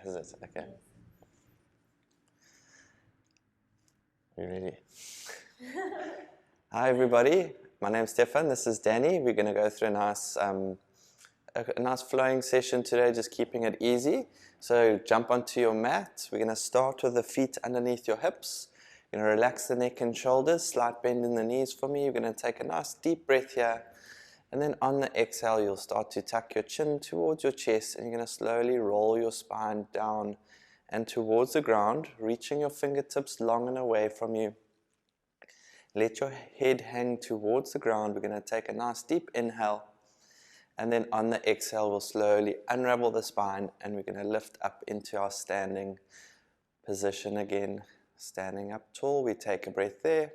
is it? Okay. You ready? Hi everybody, my name's Stefan, this is Danny. We're going to go through a nice flowing session today, just keeping it easy. So jump onto your mat. We're going to start with the feet underneath your hips. You're going to relax the neck and shoulders, slight bend in the knees for me. You're going to take a nice deep breath here. And then on the exhale, you'll start to tuck your chin towards your chest, and you're going to slowly roll your spine down and towards the ground, reaching your fingertips long and away from you. Let your head hang towards the ground. We're going to take a nice deep inhale. And then on the exhale, we'll slowly unravel the spine, and we're going to lift up into our standing position again. Standing up tall, we take a breath there.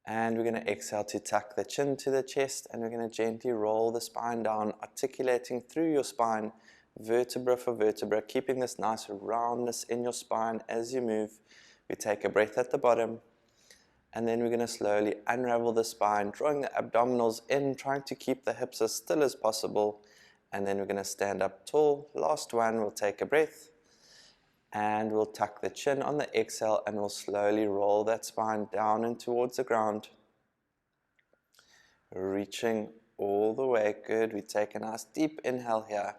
And we're going to exhale to tuck the chin to the chest, and we're going to gently roll the spine down, articulating through your spine, vertebra for vertebra, keeping this nice roundness in your spine as you move. We take a breath at the bottom, and then we're going to slowly unravel the spine, drawing the abdominals in, trying to keep the hips as still as possible. And then we're going to stand up tall. Last one, we'll take a breath. And we'll tuck the chin on the exhale, and we'll slowly roll that spine down and towards the ground. Reaching all the way. Good. We take a nice deep inhale here.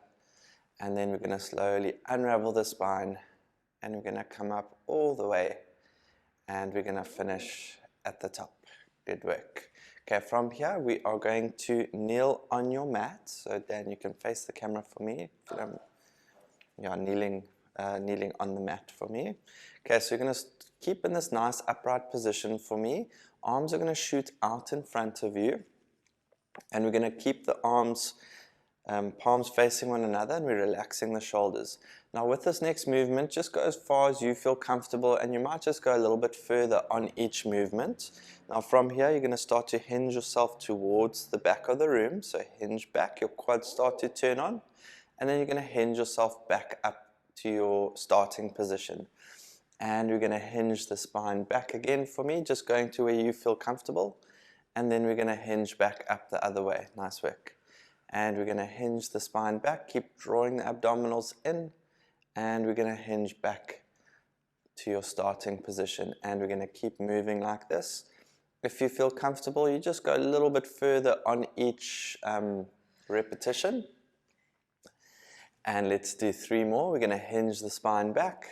And then we're going to slowly unravel the spine. And we're going to come up all the way. And we're going to finish at the top. Good work. Okay, from here we are going to kneel on your mat. So Dan, you can face the camera for me. Yeah, kneeling on the mat for me. Okay, so you're going to keep in this nice upright position for me. Arms are going to shoot out in front of you. And we're going to keep the arms, palms facing one another, and we're relaxing the shoulders. Now with this next movement, just go as far as you feel comfortable, and you might just go a little bit further on each movement. Now from here, you're going to start to hinge yourself towards the back of the room. So hinge back, your quads start to turn on, and then you're going to hinge yourself back up to your starting position. And we're going to hinge the spine back again for me, just going to where you feel comfortable. And then we're going to hinge back up the other way. Nice work. And we're going to hinge the spine back, keep drawing the abdominals in, and we're going to hinge back to your starting position. And we're going to keep moving like this. If you feel comfortable, you just go a little bit further on each repetition. And let's do 3 more. We're going to hinge the spine back.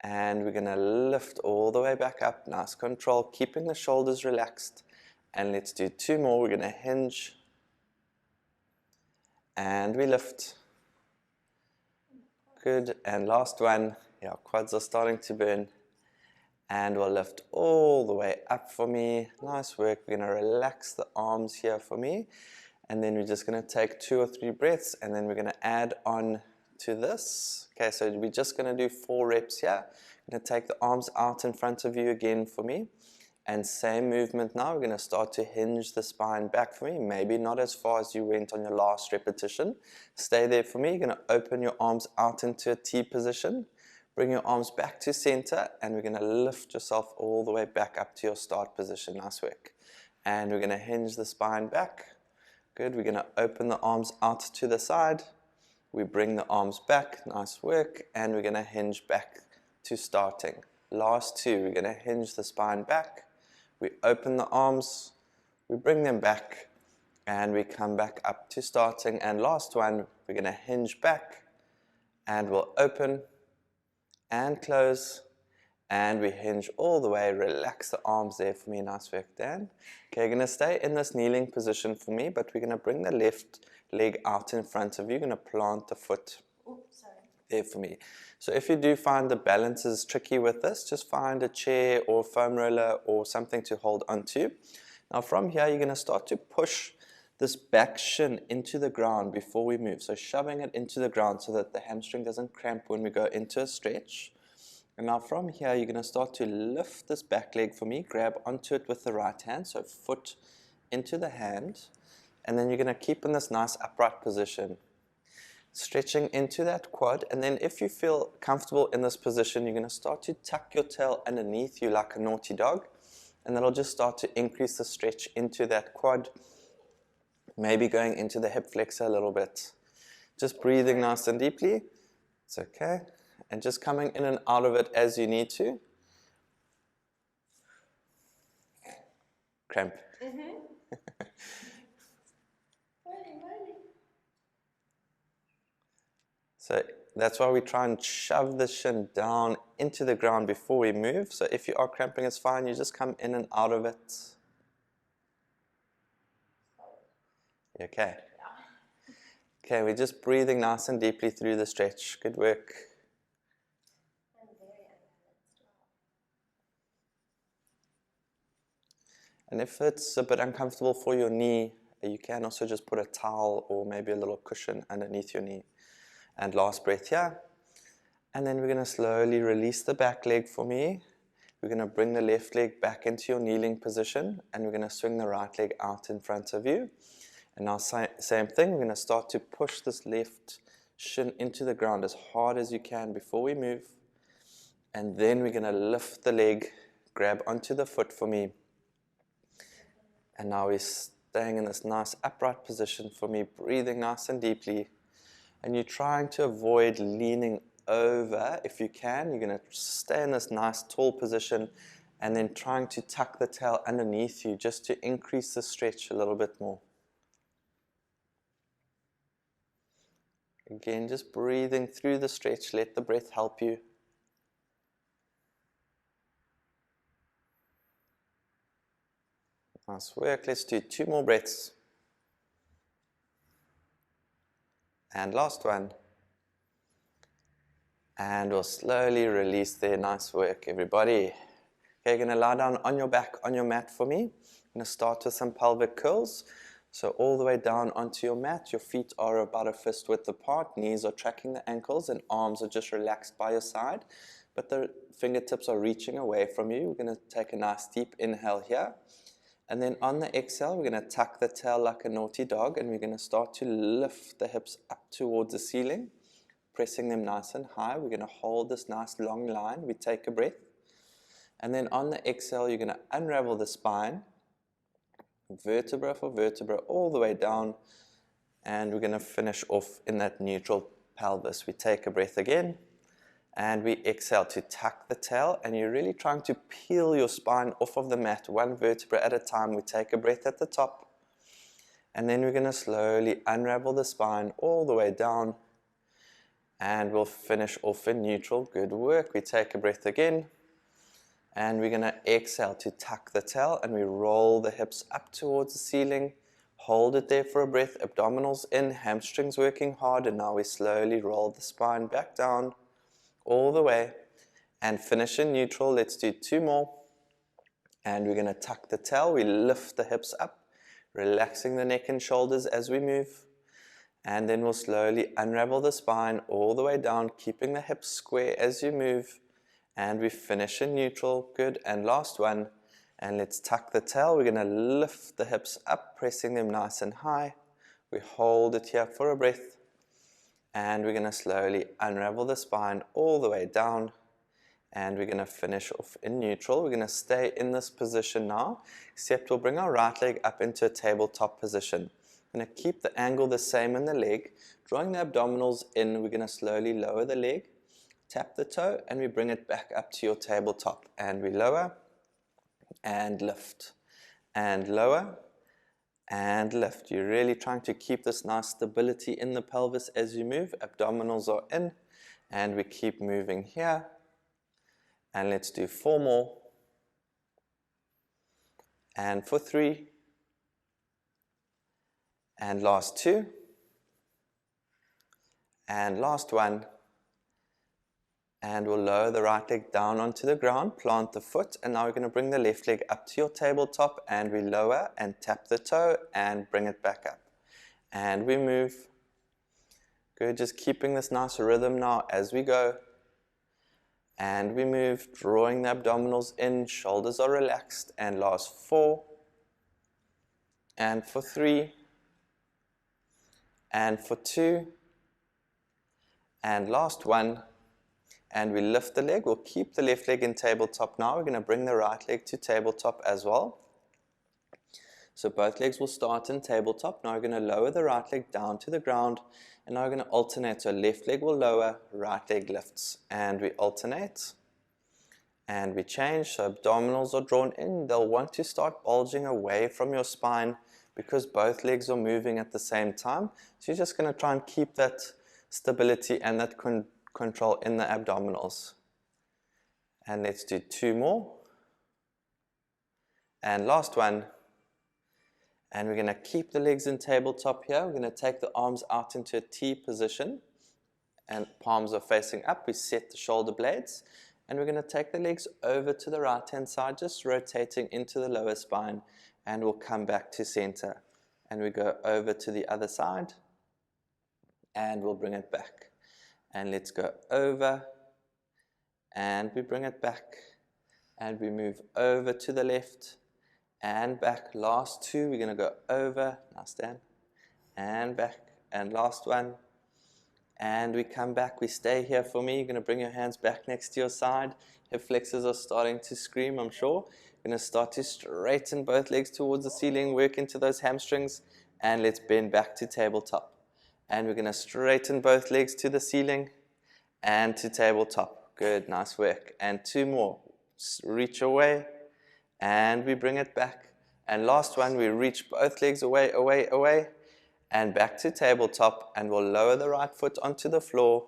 And we're going to lift all the way back up. Nice control, keeping the shoulders relaxed. And let's do 2 more. We're going to hinge. And we lift. Good. And last one. Yeah, quads are starting to burn. And we'll lift all the way up for me. Nice work. We're going to relax the arms here for me. And then we're just going to take 2 or 3 breaths, and then we're going to add on to this. Okay, so we're just going to do 4 reps here. I'm going to take the arms out in front of you again for me. And same movement now. We're going to start to hinge the spine back for me. Maybe not as far as you went on your last repetition. Stay there for me. You're going to open your arms out into a T position. Bring your arms back to center, and we're going to lift yourself all the way back up to your start position. Nice work. And we're going to hinge the spine back. Good. We're going to open the arms out to the side. We bring the arms back. Nice work. And we're going to hinge back to starting. Last 2. We're going to hinge the spine back. We open the arms. We bring them back. And we come back up to starting. And last one, we're going to hinge back. And we'll open and close. And we hinge all the way. Relax the arms there for me. Nice work, Dan. Okay, you're going to stay in this kneeling position for me, but we're going to bring the left leg out in front of you. You're going to plant the foot there for me. So if you do find the balance is tricky with this, just find a chair or foam roller or something to hold onto. Now from here, you're going to start to push this back shin into the ground before we move. So shoving it into the ground so that the hamstring doesn't cramp when we go into a stretch. And now from here, you're going to start to lift this back leg for me. Grab onto it with the right hand, so foot into the hand. And then you're going to keep in this nice upright position. Stretching into that quad. And then if you feel comfortable in this position, you're going to start to tuck your tail underneath you like a naughty dog. And that'll just start to increase the stretch into that quad. Maybe going into the hip flexor a little bit. Just breathing nice and deeply. It's okay. And just coming in and out of it as you need to. Cramp. So that's why we try and shove the shin down into the ground before we move. So if you are cramping, it's fine. You just come in and out of it. Okay. Okay, we're just breathing nice and deeply through the stretch. Good work. And if it's a bit uncomfortable for your knee, you can also just put a towel or maybe a little cushion underneath your knee. And last breath here. And then we're going to slowly release the back leg for me. We're going to bring the left leg back into your kneeling position, and we're going to swing the right leg out in front of you. And now same thing, we're going to start to push this left shin into the ground as hard as you can before we move. And then we're going to lift the leg, grab onto the foot for me. And now we're staying in this nice upright position for me, breathing nice and deeply. And you're trying to avoid leaning over if you can. You're going to stay in this nice tall position and then trying to tuck the tail underneath you just to increase the stretch a little bit more. Again, just breathing through the stretch. Let the breath help you. Nice work. Let's do 2 more breaths. And last one. And we'll slowly release there. Nice work, everybody. Okay, you're going to lie down on your back on your mat for me. I'm going to start with some pelvic curls. So all the way down onto your mat. Your feet are about a fist width apart. Knees are tracking the ankles and arms are just relaxed by your side. But the fingertips are reaching away from you. We're going to take a nice deep inhale here. And then on the exhale, we're going to tuck the tail like a naughty dog. And we're going to start to lift the hips up towards the ceiling. Pressing them nice and high. We're going to hold this nice long line. We take a breath. And then on the exhale, you're going to unravel the spine. Vertebra for vertebra all the way down. And we're going to finish off in that neutral pelvis. We take a breath again. And we exhale to tuck the tail. And you're really trying to peel your spine off of the mat, one vertebra at a time. We take a breath at the top. And then we're going to slowly unravel the spine all the way down. And we'll finish off in neutral. Good work. We take a breath again. And we're going to exhale to tuck the tail. And we roll the hips up towards the ceiling. Hold it there for a breath. Abdominals in, hamstrings working hard. And now we slowly roll the spine back down all the way. And finish in neutral. Let's do 2 more. And we're going to tuck the tail. We lift the hips up, relaxing the neck and shoulders as we move. And then we'll slowly unravel the spine all the way down, keeping the hips square as you move. And we finish in neutral. Good. And last one. And let's tuck the tail. We're going to lift the hips up, pressing them nice and high. We hold it here for a breath. And we're going to slowly unravel the spine all the way down. And we're going to finish off in neutral. We're going to stay in this position now, except we'll bring our right leg up into a tabletop position. We're going to keep the angle the same in the leg, drawing the abdominals in. We're going to slowly lower the leg, tap the toe, and we bring it back up to your tabletop. And we lower, and lift, and lower, and lift. You're really trying to keep this nice stability in the pelvis as you move. Abdominals are in, and we keep moving here. And let's do 4 more. And for 3. And last 2. And last 1. And we'll lower the right leg down onto the ground, plant the foot, and now we're going to bring the left leg up to your tabletop, and we lower and tap the toe and bring it back up. And we move. Good, just keeping this nice rhythm now as we go. And we move, drawing the abdominals in, shoulders are relaxed, and last 4. And for 3. And for 2. And last 1. And we lift the leg. We'll keep the left leg in tabletop now. We're going to bring the right leg to tabletop as well. So both legs will start in tabletop. Now we're going to lower the right leg down to the ground, and now we're going to alternate. So left leg will lower, right leg lifts, and we alternate. And we change, so abdominals are drawn in. They'll want to start bulging away from your spine because both legs are moving at the same time. So you're just going to try and keep that stability and that control in the abdominals. And let's do 2 more. And last one. And we're going to keep the legs in tabletop here. We're going to take the arms out into a T position. And palms are facing up. We set the shoulder blades. And we're going to take the legs over to the right-hand side, just rotating into the lower spine, and we'll come back to center. And we go over to the other side, and we'll bring it back. And let's go over, and we bring it back, and we move over to the left, and back. Last 2, we're going to go over, now stand, and back, and last one. And we come back, we stay here for me. You're going to bring your hands back next to your side. Hip flexors are starting to scream, I'm sure. You're going to start to straighten both legs towards the ceiling, work into those hamstrings, and let's bend back to tabletop. And we're going to straighten both legs to the ceiling and to tabletop. Good, nice work. And 2 more. Reach away, and we bring it back. And last one, we reach both legs away, away, away. And back to tabletop, and we'll lower the right foot onto the floor.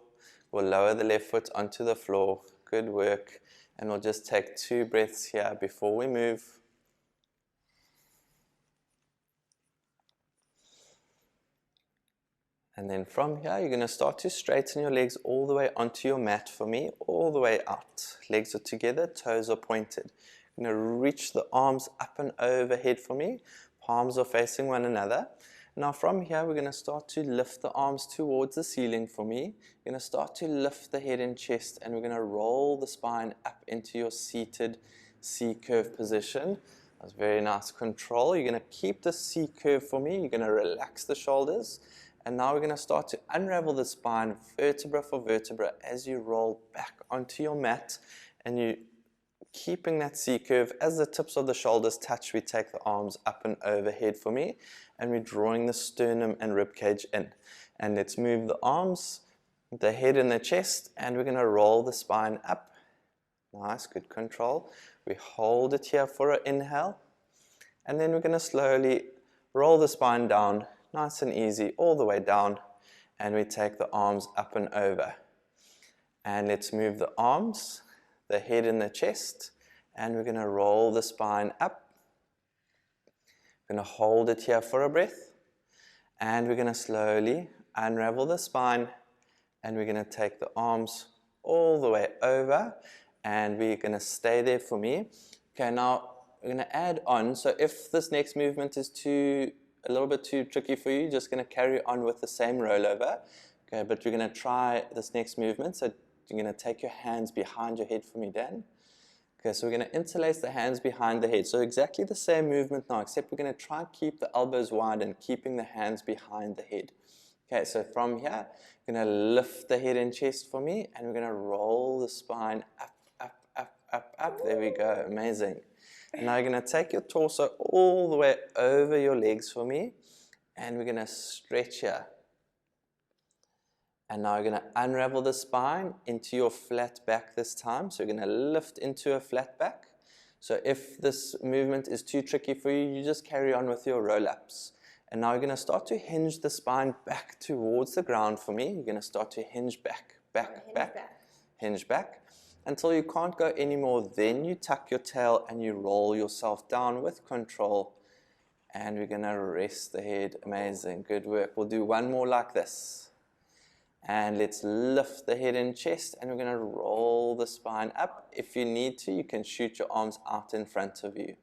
We'll lower the left foot onto the floor. Good work. And we'll just take 2 breaths here before we move. And then from here, you're going to start to straighten your legs all the way onto your mat for me, all the way out. Legs are together, toes are pointed. You're going to reach the arms up and overhead for me. Palms are facing one another. Now from here, we're going to start to lift the arms towards the ceiling for me. You're going to start to lift the head and chest, and we're going to roll the spine up into your seated C-curve position. That's very nice control. You're going to keep the C-curve for me. You're going to relax the shoulders. And now we're going to start to unravel the spine vertebra for vertebra as you roll back onto your mat, and you keeping that C-curve. As the tips of the shoulders touch, we take the arms up and overhead for me, and we're drawing the sternum and rib cage in. And let's move the arms, the head and the chest, and we're going to roll the spine up. Nice, good control. We hold it here for an inhale, and then we're going to slowly roll the spine down, nice and easy, all the way down, and we take the arms up and over. And let's move the arms, the head and the chest, and we're going to roll the spine up. We're going to hold it here for a breath, and we're going to slowly unravel the spine, and we're going to take the arms all the way over, and we're going to stay there for me. Okay, now we're going to add on. So if this next movement is a little bit too tricky for you, you're just going to carry on with the same rollover. Okay, but we're going to try this next movement. So you're going to take your hands behind your head for me, Dan. Okay, so we're going to interlace the hands behind the head. So exactly the same movement now, except we're going to try and keep the elbows wide and keeping the hands behind the head. Okay, so from here, you're going to lift the head and chest for me, and we're going to roll the spine up, up, up, up, up. There we go, amazing. And now you're going to take your torso all the way over your legs for me, and we're going to stretch here. And now you're going to unravel the spine into your flat back this time. So you're going to lift into a flat back. So if this movement is too tricky for you, you just carry on with your roll-ups. And now you're going to start to hinge the spine back towards the ground for me. You're going to start to hinge back, hinge back, until you can't go anymore. Then you tuck your tail and you roll yourself down with control. And we're going to rest the head. Amazing, good work. We'll do one more like this. And let's lift the head and chest, and we're going to roll the spine up. If you need to, you can shoot your arms out in front of you.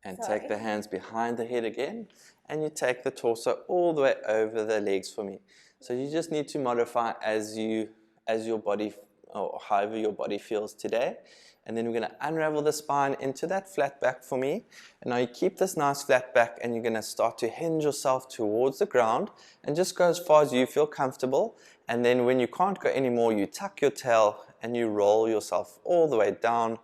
And take the hands behind the head again, and you take the torso all the way over the legs for me. So you just need to modify as your body, or however your body feels today. And then we're going to unravel the spine into that flat back for me. And now you keep this nice flat back, and you're going to start to hinge yourself towards the ground and just go as far as you feel comfortable. And then when you can't go anymore, you tuck your tail and you roll yourself all the way down.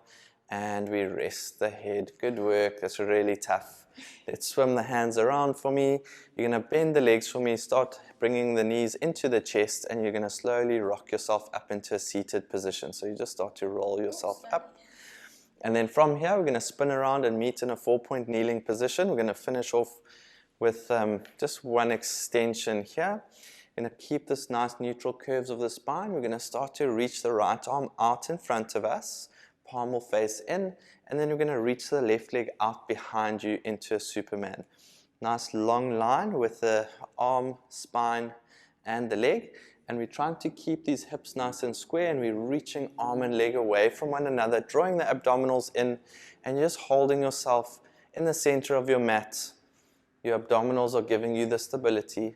and we rest the head. Good work. That's really tough. Let's swim the hands around for me. You're going to bend the legs for me. Start bringing the knees into the chest, and you're going to slowly rock yourself up into a seated position. So you just start to roll yourself up. And then from here, we're going to spin around and meet in a 4-point kneeling position. We're going to finish off with just one extension here. We're going to keep this nice neutral curves of the spine. We're going to start to reach the right arm out in front of us. Palm will face in, and then we're going to reach the left leg out behind you into a Superman. Nice long line with the arm, spine, and the leg. And we're trying to keep these hips nice and square, and we're reaching arm and leg away from one another, drawing the abdominals in, and you're just holding yourself in the center of your mat. Your abdominals are giving you the stability.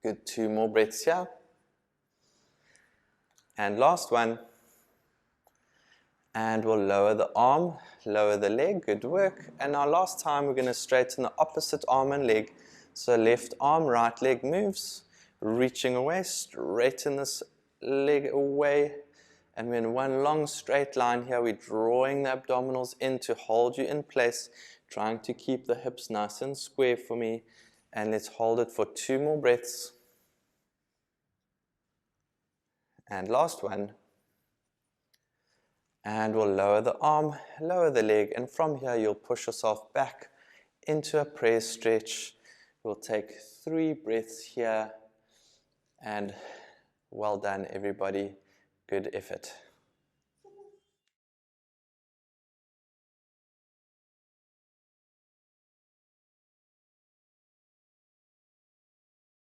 Good, 2 more breaths here. And last one. And we'll lower the arm, lower the leg. Good work. And now last time, we're going to straighten the opposite arm and leg. So left arm, right leg moves, reaching away, straighten this leg away. And we're in one long straight line here. We're drawing the abdominals in to hold you in place, trying to keep the hips nice and square for me. And let's hold it for 2 more breaths. And last one. And we'll lower the arm, lower the leg. And from here, you'll push yourself back into a prayer stretch. We'll take 3 breaths here. And well done, everybody. Good effort.